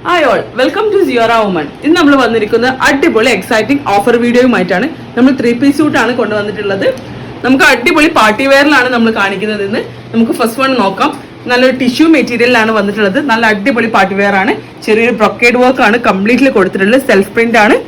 Hi all, welcome to Ziora woman. ഇന്ന് നമ്മൾ വന്നിരിക്കുന്ന അടിപൊളി എക്സൈറ്റിംഗ് ഓഫർ വീഡിയോയുമായിട്ടാണ്. നമ്മൾ 3-piece സൂട്ടാണ് കൊണ്ടുവന്നിട്ടുള്ളത്. നമുക്ക് അടിപൊളി പാർട്ടി വെയറിലാണ് നമ്മൾ കാണിക്കുന്നത്. ഇന്ന് നമുക്ക് ഫസ്റ്റ് വൺ നോക്കാം. നല്ലൊരു ടിഷ്യൂ മെറ്റീരിയലാണ് വന്നിട്ടുള്ളത്. നല്ല അടിപൊളി പാർട്ടി വെയർ ആണ്. ചെറിയൊരു ബ്രൊക്കേഡ് വർക്ക് ആണ് കംപ്ലീറ്റ്ലി കൊടുത്തിട്ടുള്ളത്. സെൽഫ് പ്രിന്റ് ആണ്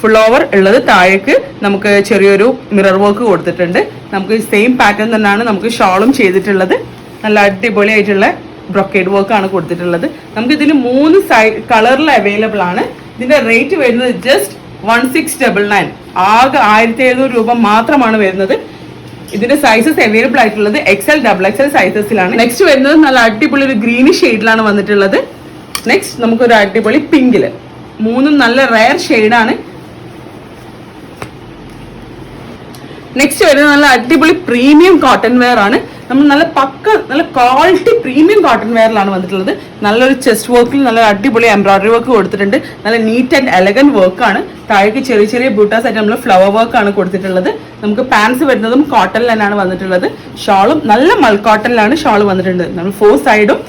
ഫുൾ ഓവർ ഉള്ളത്. താഴേക്ക് നമുക്ക് ചെറിയൊരു മിറർ വർക്ക് കൊടുത്തിട്ടുണ്ട്. നമുക്ക് സെയിം പാറ്റേൺ തന്നെയാണ് നമുക്ക് ഷോളും ചെയ്തിട്ടുള്ളത്. നല്ല അടിപൊളി ആയിട്ടുള്ള ബ്രൊക്കേഡ് വർക്ക് ആണ് കൊടുത്തിട്ടുള്ളത്. നമുക്ക് ഇതിന് 3 കളറിൽ അവൈലബിൾ ആണ്. ഇതിന്റെ റേറ്റ് വരുന്നത് ജസ്റ്റ് 1699, ആകെ 1700 രൂപ മാത്രമാണ് വരുന്നത്. ഇതിന്റെ സൈസസ് അവൈലബിൾ ആയിട്ടുള്ളത് XL, XXL സൈസസിലാണ്. നെക്സ്റ്റ് വരുന്നത് നല്ല അടിപൊളി ഒരു ഗ്രീനിഷ് ഷെയ്ഡിലാണ് വന്നിട്ടുള്ളത്. നെക്സ്റ്റ് നമുക്കൊരു അടിപൊളി പിങ്കില്, 3 നല്ല റയർ ഷെയ്ഡാണ്. നെക്സ്റ്റ് വരുന്നത് നല്ല അടിപൊളി പ്രീമിയം കോട്ടൺ വെയർ ആണ്. നമ്മൾ നല്ല ക്വാളിറ്റി പ്രീമിയം കോട്ടൺ വെയറിലാണ് വന്നിട്ടുള്ളത്. നല്ലൊരു ചെസ്റ്റ് വർക്കിൽ നല്ല അടിപൊളി എംബ്രോയിഡറി വർക്ക് കൊടുത്തിട്ടുണ്ട്. നല്ല നീറ്റ് ആൻഡ് എലഗന്റ് വർക്കാണ്. താഴേക്ക് ചെറിയ ചെറിയ ബൂട്ടാസ് ആയിട്ട് നമ്മൾ ഫ്ലവർ വർക്ക് ആണ് കൊടുത്തിട്ടുള്ളത്. നമുക്ക് പാൻസ് വരുന്നതും കോട്ടണിൽ തന്നെയാണ് വന്നിട്ടുള്ളത്. ഷോളും നല്ല മൾ കോട്ടണിലാണ് ഷോൾ വന്നിട്ടുണ്ട്. നമ്മൾ 4 സൈഡും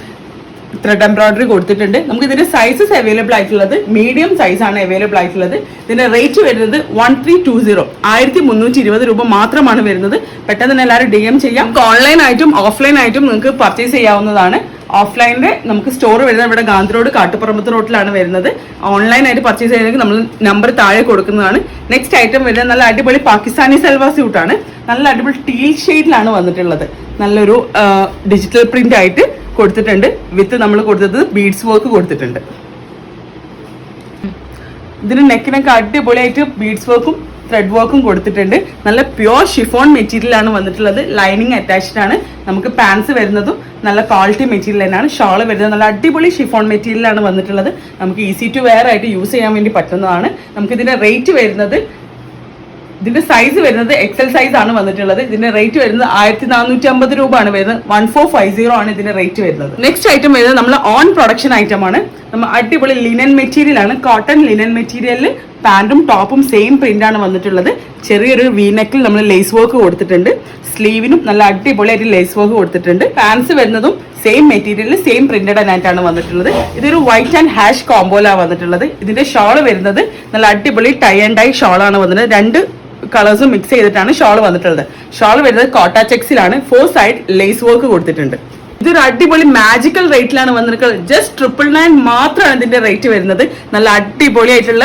ത്രെഡ് എംബ്രോയിഡറി കൊടുത്തിട്ടുണ്ട്. നമുക്ക് ഇതിന്റെ സൈസസ് അവൈലബിൾ ആയിട്ടുള്ളത് മീഡിയം സൈസ് ആണ് അവൈലബിൾ ആയിട്ടുള്ളത്. ഇതിന്റെ റേറ്റ് വരുന്നത് 1320, 1320 രൂപ മാത്രമാണ് വരുന്നത്. പെട്ടെന്ന് തന്നെ എല്ലാവരും DM ചെയ്യാം. ഓൺലൈൻ ആയിട്ടും ഓഫ്ലൈൻ ആയിട്ടും നിങ്ങൾക്ക് പർച്ചേസ് ചെയ്യാവുന്നതാണ്. ഓഫ്ലൈനിന്റെ നമുക്ക് സ്റ്റോർ വരുന്നത് ഇവിടെ ഗാന്ധി റോഡ് കാട്ടുപറമ്പത്ത് റോഡിലാണ് വരുന്നത്. ഓൺലൈനായിട്ട് പർച്ചേസ് ചെയ്യണമെങ്കിൽ നമ്മൾ നമ്പർ താഴെ കൊടുക്കുന്നതാണ്. നെക്സ്റ്റ് ഐറ്റം വരുന്നത് നല്ല അടിപൊളി പാകിസ്ഥാനി സൽവാർ സ്യൂട്ടാണ്. നല്ല അടിപൊളി ടീൽ ഷെയ്ഡിലാണ് വന്നിട്ടുള്ളത്. നല്ലൊരു ഡിജിറ്റൽ പ്രിന്റ് ആയിട്ട് കൊടുത്തിട്ടുണ്ട്. വിത്ത് നമ്മൾ കൊടുത്തത് ബീഡ്സ് വർക്ക് കൊടുത്തിട്ടുണ്ട്. ഇതിന് നെക്കിനൊക്കെ അടിപൊളിയായിട്ട് ബീഡ്സ് വർക്കും ത്രെഡ് വർക്കും കൊടുത്തിട്ടുണ്ട്. നല്ല പ്യുവർ ഷിഫോൺ മെറ്റീരിയൽ ആണ് വന്നിട്ടുള്ളത്. ലൈനിങ് അറ്റാച്ച്ഡ് ആണ്. നമുക്ക് പാൻസ് വരുന്നതും നല്ല ക്വാളിറ്റി മെറ്റീരിയൽ തന്നെയാണ്. ഷോള് വരുന്നത് നല്ല അടിപൊളി ഷിഫോൺ മെറ്റീരിയൽ ആണ് വന്നിട്ടുള്ളത്. നമുക്ക് ഈസി ടു വെയർ ആയിട്ട് യൂസ് ചെയ്യാൻ വേണ്ടി പറ്റുന്നതാണ്. നമുക്ക് ഇതിന്റെ റേറ്റ് വരുന്നത്, ഇതിന്റെ സൈസ് വരുന്നത് XL സൈസ് ആണ് വന്നിട്ടുള്ളത്. ഇതിന്റെ റേറ്റ് വരുന്നത് 1450 രൂപ ആണ് വരുന്നത്. 1450 ആണ് ഇതിന്റെ റേറ്റ് വരുന്നത്. നെക്സ്റ്റ് ഐറ്റം വരുന്നത് നമ്മൾ ഓൺ പ്രൊഡക്ഷൻ ഐറ്റം ആണ്. നമ്മൾ അടിപൊളി ലിനൻ മെറ്റീരിയൽ ആണ്. കോട്ടൺ ലിനൻ മെറ്റീരിയലിൽ പാന്റും ടോപ്പും സെയിം പ്രിന്റ് ആണ് വന്നിട്ടുള്ളത്. ചെറിയൊരു വീനെക്കിൽ നമ്മൾ ലേസ് വർക്ക് കൊടുത്തിട്ടുണ്ട്. സ്ലീവിനും നല്ല അടിപൊളിയായിട്ട് ലേസ് വർക്ക് കൊടുത്തിട്ടുണ്ട്. പാൻസ് വരുന്നതും സെയിം മെറ്റീരിയലിൽ സെയിം പ്രിന്റഡ് ആയിട്ടാണ് വന്നിട്ടുള്ളത്. ഇതൊരു വൈറ്റ് ആൻഡ് ഹാഷ് കോംബോയിലാണ് വന്നിട്ടുള്ളത്. ഇതിന്റെ ഷോൾ വരുന്നത് നല്ല അടിപൊളി ടൈ ആൻഡ് ഡൈ ഷോളാണ് വന്നത്. 2 കളേഴ്സും മിക്സ് ചെയ്തിട്ടാണ് ഷോൾ വന്നിട്ടുള്ളത്. ഷോൾ വരുന്നത് കോട്ട ചെക്സിലാണ്. 4 സൈഡ് ലേസ് വർക്ക് കൊടുത്തിട്ടുണ്ട്. ഇതൊരു അടിപൊളി മാജിക്കൽ റേറ്റിലാണ് വന്നിട്ടുള്ളത്. ജസ്റ്റ് 999 മാത്രമാണ് ഇതിന്റെ റേറ്റ് വരുന്നത്. നല്ല അടിപൊളിയായിട്ടുള്ള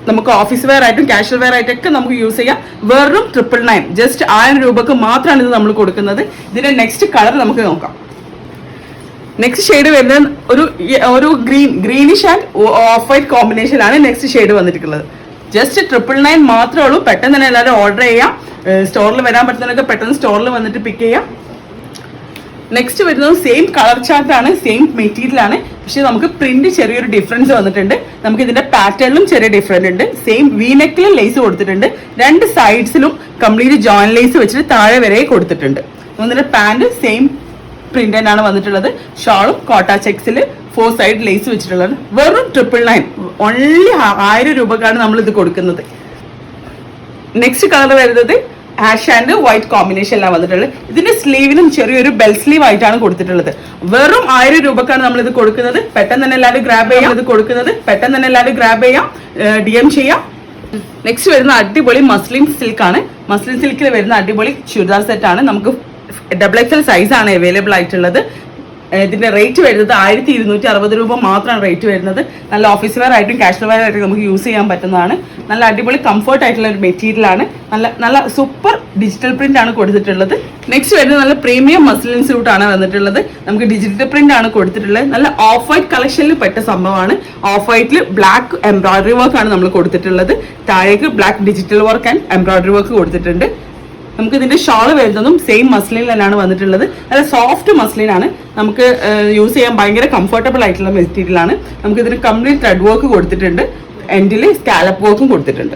നമുക്ക് ഓഫീസ് വെയർ ആയിട്ടും കാഷ്വൽ വെയർ ആയിട്ടൊക്കെ നമുക്ക് യൂസ് ചെയ്യാം. വെറും 999, ജസ്റ്റ് 1000 രൂപക്ക് മാത്രമാണ് ഇത് നമ്മൾ കൊടുക്കുന്നത്. ഇതിന്റെ നെക്സ്റ്റ് കളർ നമുക്ക് നോക്കാം. നെക്സ്റ്റ് ഷെയ്ഡ് വരുന്നത് ഒരു ഗ്രീനിഷ് ആൻഡ് ഓഫ് വൈറ്റ് കോമ്പിനേഷനിലാണ് നെക്സ്റ്റ് ഷെയ്ഡ് വന്നിട്ടുള്ളത്. ജസ്റ്റ് 999 മാത്രമേ ഉള്ളൂ. പെട്ടെന്ന് തന്നെ എല്ലാവരും ഓർഡർ ചെയ്യാം. സ്റ്റോറിൽ വരാൻ പറ്റുന്നതൊക്കെ പെട്ടെന്ന് സ്റ്റോറിൽ വന്നിട്ട് പിക്ക് ചെയ്യാം. നെക്സ്റ്റ് വരുന്നത് സെയിം കളർ ചാർട്ട് ആണ്, സെയിം മെറ്റീരിയൽ ആണ്. പക്ഷെ നമുക്ക് പ്രിന്റ് ചെറിയൊരു ഡിഫറൻസ് വന്നിട്ടുണ്ട്. നമുക്ക് ഇതിന്റെ പാറ്റേണിലും ചെറിയ ഡിഫറൻസ് ഉണ്ട്. സെയിം വീനെക്കിലും ലേസ് കൊടുത്തിട്ടുണ്ട്. 2 സൈഡ്സിലും കംപ്ലീറ്റ് ജോയിൻ ലേസ് വെച്ചിട്ട് താഴെ വരെ കൊടുത്തിട്ടുണ്ട്. ഇതിന്റെ പാന്റ് സെയിം പ്രിന്റ് തന്നെയാണ് വന്നിട്ടുള്ളത്. ഷോളും കോട്ട ചെക്സിൽ 4 സൈഡ് ലേസ് വെച്ചിട്ടുള്ളത്. വെറും 999, ഓൺലി 1000 രൂപക്കാണ് നമ്മൾ ഇത് കൊടുക്കുന്നത്. നെക്സ്റ്റ് കളർ വരുന്നത് ആഷ് ആൻഡ് വൈറ്റ് കോമ്പിനേഷനിലാണ് വന്നിട്ടുള്ളത്. ഇതിന്റെ സ്ലീവിനും ചെറിയൊരു ബെൽ സ്ലീവ് ആയിട്ടാണ് കൊടുത്തിട്ടുള്ളത്. വെറും 1000 രൂപക്കാണ് നമ്മൾ ഇത് കൊടുക്കുന്നത്. പെട്ടെന്ന് തന്നെ എല്ലാവരും ഗ്രാബ് ചെയ്യാം. ഇത് കൊടുക്കുന്നത് പെട്ടെന്ന് തന്നെ എല്ലാവരും ഗ്രാബ് ചെയ്യാം, DM ചെയ്യാം. നെക്സ്റ്റ് വരുന്ന അടിപൊളി മസ്ലിൻ സിൽക്ക് ആണ്. മസ്ലിൻ സിൽക്കിൽ വരുന്ന അടിപൊളി ചുരിദാർ സെറ്റ് ആണ്. നമുക്ക് XXL സൈസ് ആണ് അവൈലബിൾ ആയിട്ടുള്ളത്. ഇതിന്റെ റേറ്റ് വരുന്നത് 1260 രൂപ മാത്രമാണ് റേറ്റ് വരുന്നത്. നല്ല ഓഫീസ് വെയർ ആയിട്ടും കാഷ്വൽ വെയർ ആയിട്ടും നമുക്ക് യൂസ് ചെയ്യാൻ പറ്റുന്നതാണ്. നല്ല അടിപൊളി കംഫർട്ട് ആയിട്ടുള്ള ഒരു മെറ്റീരിയൽ ആണ്. നല്ല സൂപ്പർ ഡിജിറ്റൽ പ്രിന്റ് ആണ് കൊടുത്തിട്ടുള്ളത്. നെക്സ്റ്റ് വരുന്നത് നല്ല പ്രീമിയം മസ്ലിൻ സ്യൂട്ട് ആണ് വന്നിട്ടുള്ളത്. നമുക്ക് ഡിജിറ്റൽ പ്രിന്റ് ആണ് കൊടുത്തിട്ടുള്ളത്. നല്ല ഓഫ് വൈറ്റ് കളക്ഷനിൽ പെട്ട സംഭവമാണ്. ഓഫ് വൈറ്റിൽ ബ്ലാക്ക് എംബ്രോയിഡറി വർക്ക് ആണ് നമ്മൾ കൊടുത്തിട്ടുള്ളത്. താഴേക്ക് black digital work and embroidery work കൊടുത്തിട്ടുണ്ട്. നമുക്ക് ഇതിന്റെ ഷോൾ വരുന്നതും സെയിം മസ്ലിൻ തന്നെയാണ് വന്നിട്ടുള്ളത്. നല്ല സോഫ്റ്റ് മസ്ലിൻ ആണ്. നമുക്ക് യൂസ് ചെയ്യാൻ ഭയങ്കര കംഫർട്ടബിൾ ആയിട്ടുള്ള മെറ്റീരിയൽ ആണ്. നമുക്ക് ഇതിന് കംപ്ലീറ്റ് ത്രെഡ് വർക്ക് കൊടുത്തിട്ടുണ്ട്. എൻഡിൽ സ്കാലപ്പ് വർക്കും കൊടുത്തിട്ടുണ്ട്.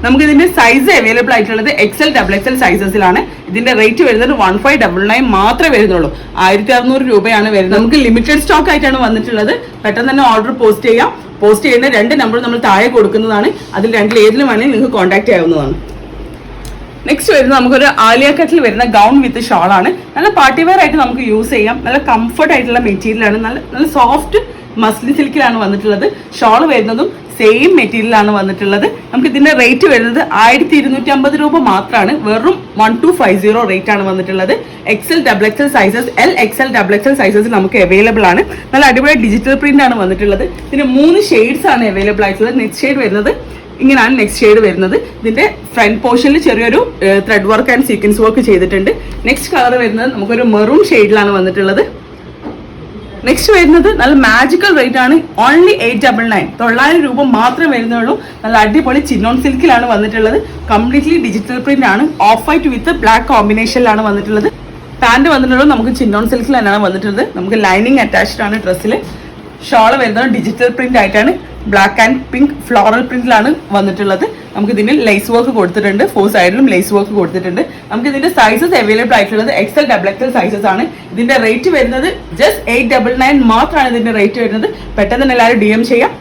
നമുക്ക് ഇതിന്റെ സൈസ് അവൈലബിൾ ആയിട്ടുള്ളത് XL, XXL സൈസസിലാണ്. ഇതിന്റെ റേറ്റ് വരുന്നത് 1599 മാത്രമേ വരുന്നുള്ളൂ. 1600 രൂപയാണ് വരുന്നത്. നമുക്ക് ലിമിറ്റഡ് സ്റ്റോക്ക് ആയിട്ടാണ് വന്നിട്ടുള്ളത്. പെട്ടെന്ന് തന്നെ ഓർഡർ പോസ്റ്റ് ചെയ്യാം. പോസ്റ്റ് ചെയ്യുന്ന 2 നമ്പർ നമ്മൾ താഴെ കൊടുക്കുന്നതാണ്. അതിൽ 2 ഏതിലും വേണമെങ്കിൽ നിങ്ങൾക്ക് കോൺടാക്ട് ചെയ്യാവുന്നതാണ്. നെക്സ്റ്റ് വരുന്നത് നമുക്കൊരു ആലിയ കട്ടിൽ വരുന്ന ഗൗൺ വിത്ത് ഷോൾ ആണ്. നല്ല പാർട്ടി വെയർ ആയിട്ട് നമുക്ക് യൂസ് ചെയ്യാം. നല്ല കംഫർട്ട് ആയിട്ടുള്ള മെറ്റീരിയൽ ആണ്. നല്ല സോഫ്റ്റ് മസ്ലിൻ സിൽക്കിലാണ് വന്നിട്ടുള്ളത്. ഷോൾ വരുന്നതും സെയിം മെറ്റീരിയലാണ് വന്നിട്ടുള്ളത്. നമുക്ക് ഇതിന്റെ റേറ്റ് വരുന്നത് 1250 രൂപ മാത്രമാണ്. വെറും 1250 റേറ്റ് ആണ് വന്നിട്ടുള്ളത്. XL XXL sizes, LXL XXL sizes നമുക്ക് അവൈലബിൾ ആണ്. നല്ല അടിപൊളി ഡിജിറ്റൽ പ്രിന്റ് ആണ് വന്നിട്ടുള്ളത്. ഇതിന് 3 ഷെയ്ഡ്സ് ആണ് അവൈലബിൾ ആയിട്ടുള്ളത്. നെക്സ്റ്റ് ഷെയ്ഡ് വരുന്നത് ഇങ്ങനെയാണ്. നെക്സ്റ്റ് ഷെയ്ഡ് വരുന്നത് ഇതിന്റെ ഫ്രണ്ട് പോർഷനിൽ ചെറിയൊരു thread work and sequence work ചെയ്തിട്ടുണ്ട്. നെക്സ്റ്റ് കളർ വരുന്നത് നമുക്കൊരു മെറൂൺ ഷെയ്ഡിലാണ് വന്നിട്ടുള്ളത്. നെക്സ്റ്റ് വരുന്നത് നല്ല മാജിക്കൽ റേറ്റ് ആണ്. ഓൺലി 899, 900 രൂപ മാത്രമേ വരുന്നുള്ളൂ. നല്ല അടിപൊളി ചിന്നോൺ സിൽക്കിലാണ് വന്നിട്ടുള്ളത്. കംപ്ലീറ്റ്ലി ഡിജിറ്റൽ പ്രിന്റ് ആണ്. ഓഫ് വൈറ്റ് വിത്ത് ബ്ലാക്ക് കോമ്പിനേഷനിലാണ് വന്നിട്ടുള്ളത്. പാന്റ് വന്നിട്ടുള്ളത് നമുക്ക് ചിന്നോൺ സിൽക്കിൽ തന്നെയാണ് വന്നിട്ടുള്ളത്. നമുക്ക് ലൈനിങ് അറ്റാച്ച്ഡ് ആണ് ഡ്രസ്സിൽ. ഷോള് വരുന്നത് ഡിജിറ്റൽ പ്രിന്റ് ആയിട്ടാണ്. ബ്ലാക്ക് ആൻഡ് പിങ്ക് ഫ്ലോറൽ പ്രിന്റിലാണ് വന്നിട്ടുള്ളത്. നമുക്ക് ഇതിന് ലേസ് വർക്ക് കൊടുത്തിട്ടുണ്ട്. 4 സൈഡിലും ലേസ് വർക്ക് കൊടുത്തിട്ടുണ്ട്. നമുക്ക് ഇതിന്റെ സൈസസ് അവൈലബിൾ ആയിട്ടുള്ളത് XL XXL സൈസസ് ആണ്. ഇതിന്റെ റേറ്റ് വരുന്നത് ജസ്റ്റ് 899 മാത്രമാണ് ഇതിന്റെ റേറ്റ് വരുന്നത്. പെട്ടെന്ന് തന്നെ എല്ലാവരും DM ചെയ്യാം.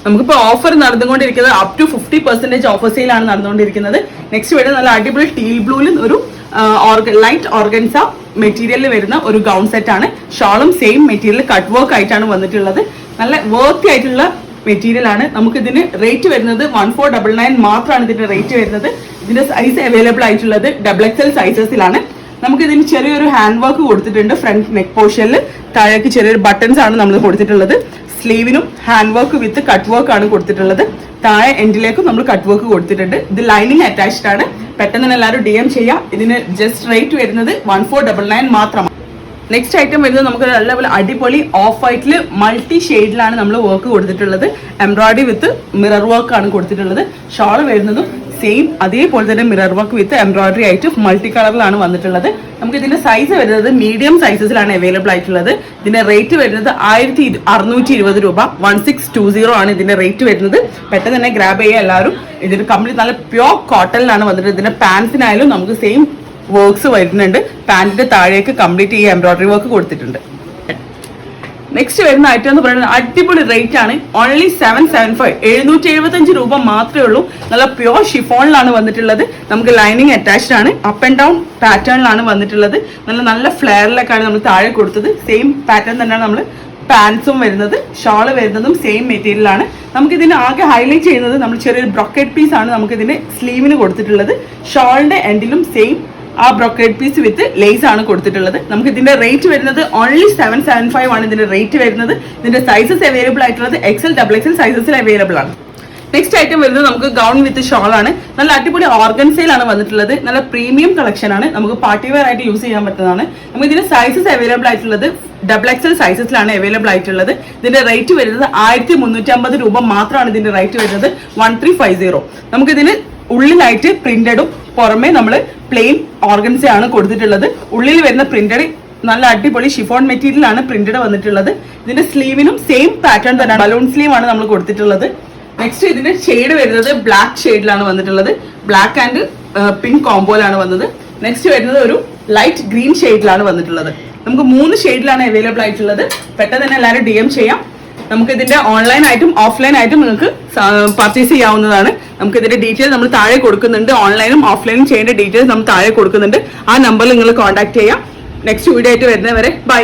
നമുക്കിപ്പോൾ ഓഫർ നടന്നുകൊണ്ടിരിക്കുന്നത് അപ് ടു 50% ഓഫർ സെയിലാണ് നടന്നുകൊണ്ടിരിക്കുന്നത്. നെക്സ്റ്റ് വരുന്നത് നല്ല അടിപൊളി ടീൽ ബ്ലൂവിൽ ഒരു ലൈറ്റ് ഓർഗൻസ മെറ്റീരിയലിൽ വരുന്ന ഒരു ഗൗൺ സെറ്റ് ആണ്. ഷോളും സെയിം മെറ്റീരിയൽ കട്ട് വർക്ക് ആയിട്ടാണ് വന്നിട്ടുള്ളത്. നല്ല വർത്തി ആയിട്ടുള്ള മെറ്റീരിയൽ ആണ്. നമുക്ക് ഇതിന് റേറ്റ് വരുന്നത് 1499 മാത്രമാണ് ഇതിന്റെ റേറ്റ് വരുന്നത്. ഇതിന്റെ സൈസ് അവൈലബിൾ ആയിട്ടുള്ളത് XXL സൈസസിലാണ്. നമുക്ക് ഇതിന് ചെറിയൊരു ഹാൻഡ് വർക്ക് കൊടുത്തിട്ടുണ്ട്. ഫ്രണ്ട് നെക്ക് പോർഷനിൽ താഴേക്ക് ചെറിയൊരു ബട്ടൺസ് ആണ് നമ്മൾ കൊടുത്തിട്ടുള്ളത്. സ്ലീവിനും hand work with cut work ആണ് കൊടുത്തിട്ടുള്ളത്. താഴെ എൻഡിലേക്കും നമ്മൾ കട്ട് വർക്ക് കൊടുത്തിട്ടുണ്ട്. ഇത് ലൈനിങ് അറ്റാച്ച്ഡ് ആണ്. പെട്ടെന്ന് തന്നെ എല്ലാവരും DM ചെയ്യാം. ഇതിന് ജസ്റ്റ് റേറ്റ് വരുന്നത് 1499 മാത്രമാണ്. നെക്സ്റ്റ് ഐറ്റം വരുന്നത് നമുക്ക് നല്ല അടിപൊളി ഓഫ് വൈറ്റിൽ മൾട്ടി ഷെയ്ഡിലാണ് നമ്മൾ വർക്ക് കൊടുത്തിട്ടുള്ളത്. എംബ്രോയിഡറി വിത്ത് മിറർ വർക്ക് ആണ് കൊടുത്തിട്ടുള്ളത്. ഷോൾ വരുന്നതും സെയിം അതേപോലെ തന്നെ മിറർ വർക്ക് വിത്ത് എംബ്രോയിഡറി ആയിട്ട് മൾട്ടി കളറിലാണ് വന്നിട്ടുള്ളത്. നമുക്ക് ഇതിന്റെ സൈസ് വരുന്നത് മീഡിയം സൈസസിലാണ് അവൈലബിൾ ആയിട്ടുള്ളത്. ഇതിന്റെ റേറ്റ് വരുന്നത് 1620 രൂപ. 1620 ആണ് ഇതിന്റെ റേറ്റ് വരുന്നത്. പെട്ടെന്ന് തന്നെ ഗ്രാബ് ചെയ്യുക എല്ലാവരും. ഇതിന് കംപ്ലീറ്റ് നല്ല പ്യോർ കോട്ടണിലാണ് വന്നിട്ടുള്ളത്. ഇതിന്റെ പാൻസിനായാലും നമുക്ക് സെയിം വർക്ക്സ് വരുന്നുണ്ട്. പാന്റിന്റെ താഴേക്ക് കംപ്ലീറ്റ് ഈ എംബ്രോയിഡറി വർക്ക് കൊടുത്തിട്ടുണ്ട്. നെക്സ്റ്റ് വരുന്ന ഐറ്റം എന്ന് പറയുന്നത് അടിപൊളി റേറ്റ് ആണ്. ഓൺലി 775, 775 രൂപ മാത്രമേ ഉള്ളൂ. നല്ല പ്യോർ ഷിഫോണിലാണ് വന്നിട്ടുള്ളത്. നമുക്ക് ലൈനിങ് അറ്റാച്ച്ഡ് ആണ്. അപ്പ് ആൻഡ് ഡൗൺ പാറ്റേണിലാണ് വന്നിട്ടുള്ളത്. നല്ല ഫ്ലെയറിലേക്കാണ് നമ്മൾ താഴെ കൊടുത്തത്. സെയിം പാറ്റേൺ തന്നെയാണ് നമ്മൾ പാൻസും വരുന്നത്. ഷോള് വരുന്നതും സെയിം മെറ്റീരിയൽ ആണ്. നമുക്കിതിന് ആകെ ഹൈലൈറ്റ് ചെയ്യുന്നത് നമ്മൾ ചെറിയൊരു ബ്രോക്കേഡ് പീസ് ആണ് നമുക്കിതിന്റെ സ്ലീവിന് കൊടുത്തിട്ടുള്ളത്. ഷോളിന്റെ എൻഡിലും സെയിം ആ ബ്രോക്കേഡ് പീസ് വിത്ത് ലേസ് ആണ് കൊടുത്തിട്ടുള്ളത്. നമുക്ക് ഇതിന്റെ റേറ്റ് വരുന്നത് ഓൺലി 775 ആണ് ഇതിന്റെ റേറ്റ് വരുന്നത്. ഇതിന്റെ സൈസസ് അവൈലബിൾ ആയിട്ടുള്ളത് XL XXL സൈസസിൽ അവൈലബിൾ ആണ്. നെക്സ്റ്റ് ഐറ്റം വരുന്നത് നമുക്ക് ഗൗൺ വിത്ത് ഷോൾ ആണ്. നല്ല അടിപൊളി ഓർഗൻസയിലാണ് വന്നിട്ടുള്ളത്. നല്ല പ്രീമിയം കളക്ഷൻ ആണ്. നമുക്ക് പാർട്ടി വെയർ ആയിട്ട് യൂസ് ചെയ്യാൻ പറ്റുന്നതാണ്. നമുക്ക് ഇതിന്റെ സൈസസ് അവൈലബിൾ ആയിട്ടുള്ളത് XXL സൈസസിലാണ് അവൈലബിൾ ആയിട്ടുള്ളത്. ഇതിന്റെ റേറ്റ് വരുന്നത് 1350 രൂപ മാത്രമാണ് ഇതിന്റെ റേറ്റ് വരുന്നത്. 1350. നമുക്കിതിന് ഉള്ളിലായിട്ട് പ്രിന്റഡും പുറമെ നമ്മൾ പ്ലെയിൻ ഓർഗൻസയാണ് കൊടുത്തിട്ടുള്ളത്. ഉള്ളിൽ വരുന്ന പ്രിന്റഡ് നല്ല അടിപൊളി ഷിഫോൺ മെറ്റീരിയൽ ആണ് പ്രിന്റഡ് വന്നിട്ടുള്ളത്. ഇതിന്റെ സ്ലീവിനും സെയിം പാറ്റേൺ തന്നെയാണ്. ബലൂൺ സ്ലീവ് ആണ് നമ്മൾ കൊടുത്തിട്ടുള്ളത്. നെക്സ്റ്റ് ഇതിന്റെ ഷെയ്ഡ് വരുന്നത് ബ്ലാക്ക് ഷെയ്ഡിലാണ് വന്നിട്ടുള്ളത്. ബ്ലാക്ക് ആൻഡ് പിങ്ക് കോംബോയിലാണ് വന്നത്. നെക്സ്റ്റ് വരുന്നത് ഒരു ലൈറ്റ് ഗ്രീൻ ഷെയ്ഡിലാണ് വന്നിട്ടുള്ളത്. നമുക്ക് 3 ഷെയ്ഡിലാണ് അവൈലബിൾ ആയിട്ടുള്ളത്. പെട്ടെന്ന് തന്നെ എല്ലാവരും DM ചെയ്യാം. നമുക്ക് ഇതിന്റെ ഓൺലൈൻ ആയിട്ടും ഓഫ്ലൈൻ ആയിട്ടും നിങ്ങൾക്ക് പർച്ചേസ് ചെയ്യാവുന്നതാണ്. നമുക്ക് ഇതിന്റെ ഡീറ്റെയിൽസ് നമ്മൾ താഴെ കൊടുക്കുന്നുണ്ട്. ഓൺലൈനും ഓഫ്ലൈനും ചെയ്യേണ്ട ഡീറ്റെയിൽസ് നമ്മൾ താഴെ കൊടുക്കുന്നുണ്ട്. ആ നമ്പറിൽ നിങ്ങൾ കോൺടാക്ട് ചെയ്യാം. നെക്സ്റ്റ് വീഡിയോ ആയിട്ട് വരുന്നവരെ ബൈ.